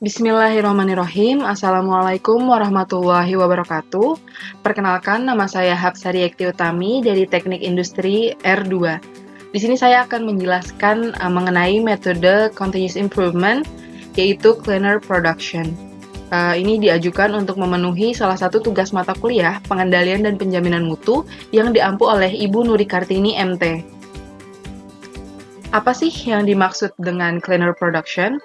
Bismillahirrahmanirrahim. Assalamualaikum warahmatullahi wabarakatuh. Perkenalkan, nama saya Hapsari Ekti Utami dari Teknik Industri R2. Di sini saya akan menjelaskan mengenai metode continuous improvement, yaitu cleaner production. Ini diajukan untuk memenuhi salah satu tugas mata kuliah pengendalian dan penjaminan mutu yang diampu oleh Ibu Nuri Kartini MT. Apa sih yang dimaksud dengan cleaner production?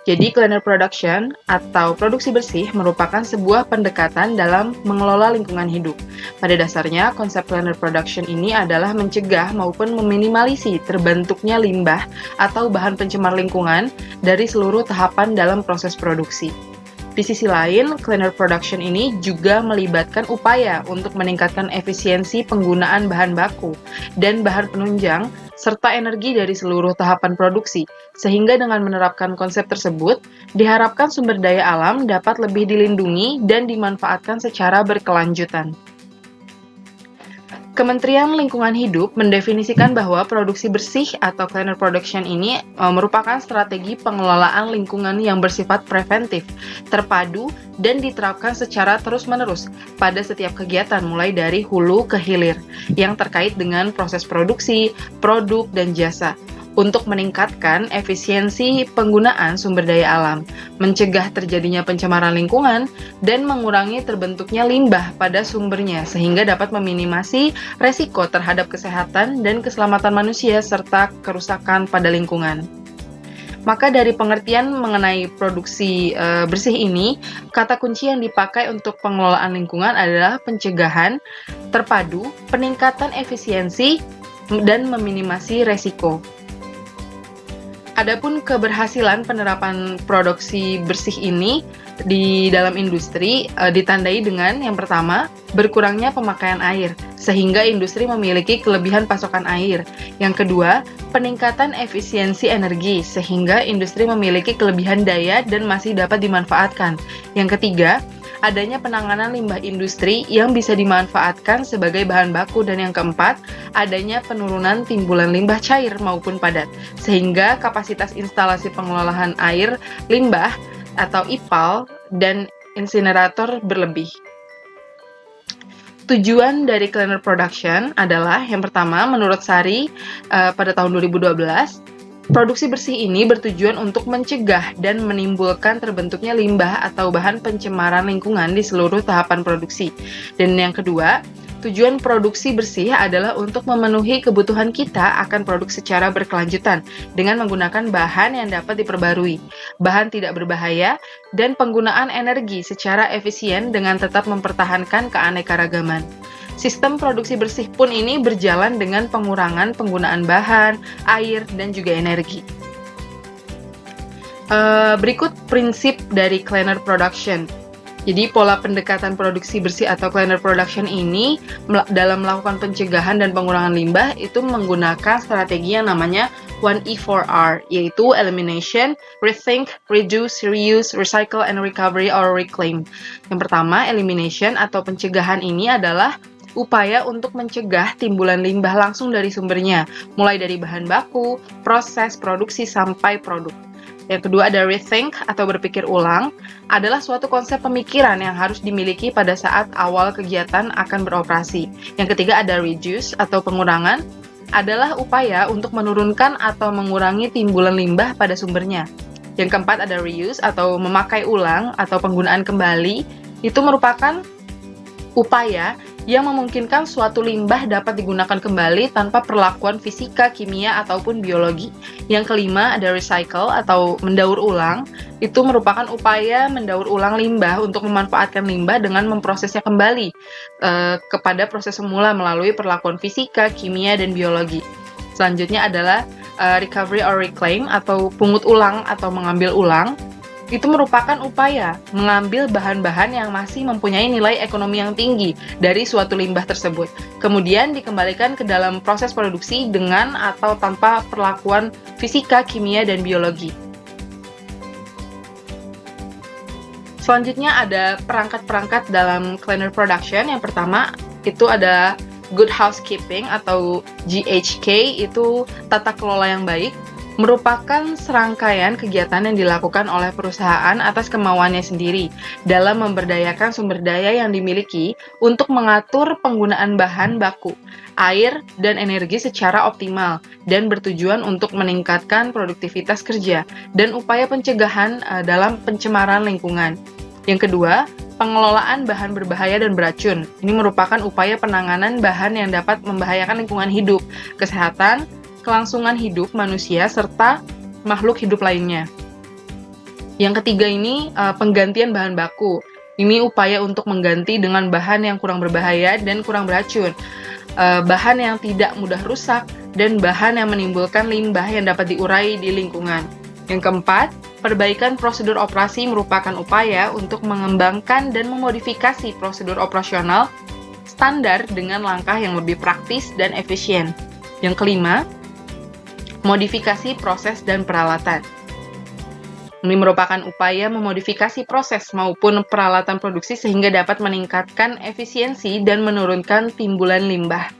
Jadi, cleaner production atau produksi bersih merupakan sebuah pendekatan dalam mengelola lingkungan hidup. Pada dasarnya, konsep cleaner production ini adalah mencegah maupun meminimalisi terbentuknya limbah atau bahan pencemar lingkungan dari seluruh tahapan dalam proses produksi. Di sisi lain, cleaner production ini juga melibatkan upaya untuk meningkatkan efisiensi penggunaan bahan baku dan bahan penunjang serta energi dari seluruh tahapan produksi, sehingga dengan menerapkan konsep tersebut, diharapkan sumber daya alam dapat lebih dilindungi dan dimanfaatkan secara berkelanjutan. Kementerian Lingkungan Hidup mendefinisikan bahwa produksi bersih atau cleaner production ini merupakan strategi pengelolaan lingkungan yang bersifat preventif, terpadu, dan diterapkan secara terus-menerus pada setiap kegiatan mulai dari hulu ke hilir yang terkait dengan proses produksi, produk, dan jasa untuk meningkatkan efisiensi penggunaan sumber daya alam, mencegah terjadinya pencemaran lingkungan, dan mengurangi terbentuknya limbah pada sumbernya sehingga dapat meminimasi resiko terhadap kesehatan dan keselamatan manusia serta kerusakan pada lingkungan. Maka dari pengertian mengenai produksi bersih ini, kata kunci yang dipakai untuk pengelolaan lingkungan adalah pencegahan, terpadu, peningkatan efisiensi, dan meminimasi resiko. Adapun keberhasilan penerapan produksi bersih ini di dalam industri ditandai dengan yang pertama, berkurangnya pemakaian air, sehingga industri memiliki kelebihan pasokan air. Yang kedua, peningkatan efisiensi energi, sehingga industri memiliki kelebihan daya dan masih dapat dimanfaatkan. Yang ketiga, adanya penanganan limbah industri yang bisa dimanfaatkan sebagai bahan baku, dan yang keempat, adanya penurunan timbulan limbah cair maupun padat, sehingga kapasitas instalasi pengelolaan air limbah atau IPAL dan insinerator berlebih. Tujuan dari cleaner production adalah yang pertama, menurut Sari pada tahun 2012, produksi bersih ini bertujuan untuk mencegah dan menimbulkan terbentuknya limbah atau bahan pencemaran lingkungan di seluruh tahapan produksi. Dan yang kedua, tujuan produksi bersih adalah untuk memenuhi kebutuhan kita akan produk secara berkelanjutan dengan menggunakan bahan yang dapat diperbarui, bahan tidak berbahaya, dan penggunaan energi secara efisien dengan tetap mempertahankan keanekaragaman. Sistem produksi bersih pun ini berjalan dengan pengurangan penggunaan bahan, air, dan juga energi. Berikut prinsip dari cleaner production. Jadi pola pendekatan produksi bersih atau cleaner production ini dalam melakukan pencegahan dan pengurangan limbah itu menggunakan strategi yang namanya 1E4R, yaitu elimination, rethink, reduce, reuse, recycle, and recovery or reclaim. Yang pertama, elimination atau pencegahan ini adalah upaya untuk mencegah timbulan limbah langsung dari sumbernya, mulai dari bahan baku, proses produksi, sampai produk. Yang kedua ada rethink atau berpikir ulang, adalah suatu konsep pemikiran yang harus dimiliki pada saat awal kegiatan akan beroperasi. Yang ketiga ada reduce atau pengurangan, adalah upaya untuk menurunkan atau mengurangi timbulan limbah pada sumbernya. Yang keempat ada reuse atau memakai ulang atau penggunaan kembali, itu merupakan upaya yang memungkinkan suatu limbah dapat digunakan kembali tanpa perlakuan fisika, kimia, ataupun biologi. Yang kelima ada recycle atau mendaur ulang, itu merupakan upaya mendaur ulang limbah untuk memanfaatkan limbah dengan memprosesnya kembali kepada proses semula melalui perlakuan fisika, kimia, dan biologi. Selanjutnya adalah recovery or reclaim atau pungut ulang atau mengambil ulang. Itu merupakan upaya mengambil bahan-bahan yang masih mempunyai nilai ekonomi yang tinggi dari suatu limbah tersebut, kemudian dikembalikan ke dalam proses produksi dengan atau tanpa perlakuan fisika, kimia, dan biologi. Selanjutnya ada perangkat-perangkat dalam cleaner production. Yang pertama itu ada good housekeeping atau GHK, itu tata kelola yang baik. merupakan serangkaian kegiatan yang dilakukan oleh perusahaan atas kemauannya sendiri dalam memberdayakan sumber daya yang dimiliki untuk mengatur penggunaan bahan baku, air, dan energi secara optimal dan bertujuan untuk meningkatkan produktivitas kerja dan upaya pencegahan dalam pencemaran lingkungan. Yang kedua, pengelolaan bahan berbahaya dan beracun. Ini merupakan upaya penanganan bahan yang dapat membahayakan lingkungan hidup, kesehatan, kelangsungan hidup manusia, serta makhluk hidup lainnya. Yang ketiga ini penggantian bahan baku. Ini upaya untuk mengganti dengan bahan yang kurang berbahaya dan kurang beracun, bahan yang tidak mudah rusak, dan bahan yang menimbulkan limbah yang dapat diurai di lingkungan. Yang keempat, perbaikan prosedur operasi merupakan upaya untuk mengembangkan dan memodifikasi prosedur operasional standar dengan langkah yang lebih praktis dan efisien. Yang kelima, modifikasi proses dan peralatan. Ini merupakan upaya memodifikasi proses maupun peralatan produksi sehingga dapat meningkatkan efisiensi dan menurunkan timbulan limbah.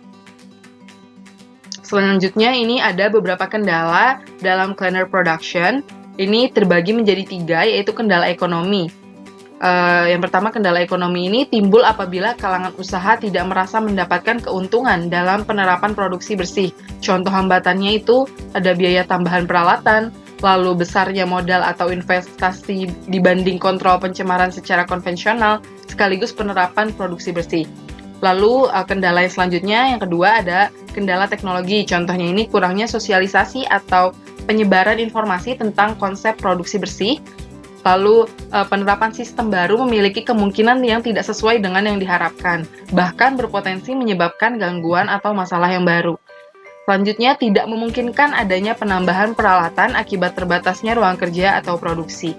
Selanjutnya ini ada beberapa kendala dalam cleaner production. Ini terbagi menjadi 3, yaitu kendala ekonomi. Yang pertama, kendala ekonomi ini timbul apabila kalangan usaha tidak merasa mendapatkan keuntungan dalam penerapan produksi bersih. Contoh hambatannya itu ada biaya tambahan peralatan, lalu besarnya modal atau investasi dibanding kontrol pencemaran secara konvensional, sekaligus penerapan produksi bersih. Lalu kendala yang selanjutnya, yang kedua ada kendala teknologi. Contohnya ini kurangnya sosialisasi atau penyebaran informasi tentang konsep produksi bersih. Lalu penerapan sistem baru memiliki kemungkinan yang tidak sesuai dengan yang diharapkan, bahkan berpotensi menyebabkan gangguan atau masalah yang baru. Selanjutnya, tidak memungkinkan adanya penambahan peralatan akibat terbatasnya ruang kerja atau produksi.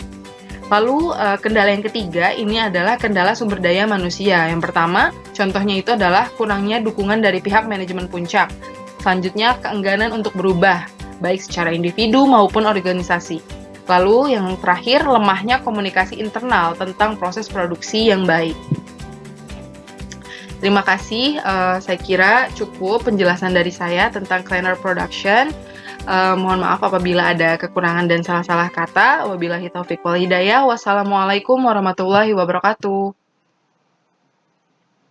Lalu kendala yang ketiga ini adalah kendala sumber daya manusia. Yang pertama, contohnya itu adalah kurangnya dukungan dari pihak manajemen puncak. Selanjutnya, keengganan untuk berubah, baik secara individu maupun organisasi. Lalu yang terakhir, lemahnya komunikasi internal tentang proses produksi yang baik. Terima kasih, saya kira cukup penjelasan dari saya tentang cleaner production. Mohon maaf apabila ada kekurangan dan salah-salah kata. Wabillahi taufiq wal hidayah. Wassalamualaikum warahmatullahi wabarakatuh.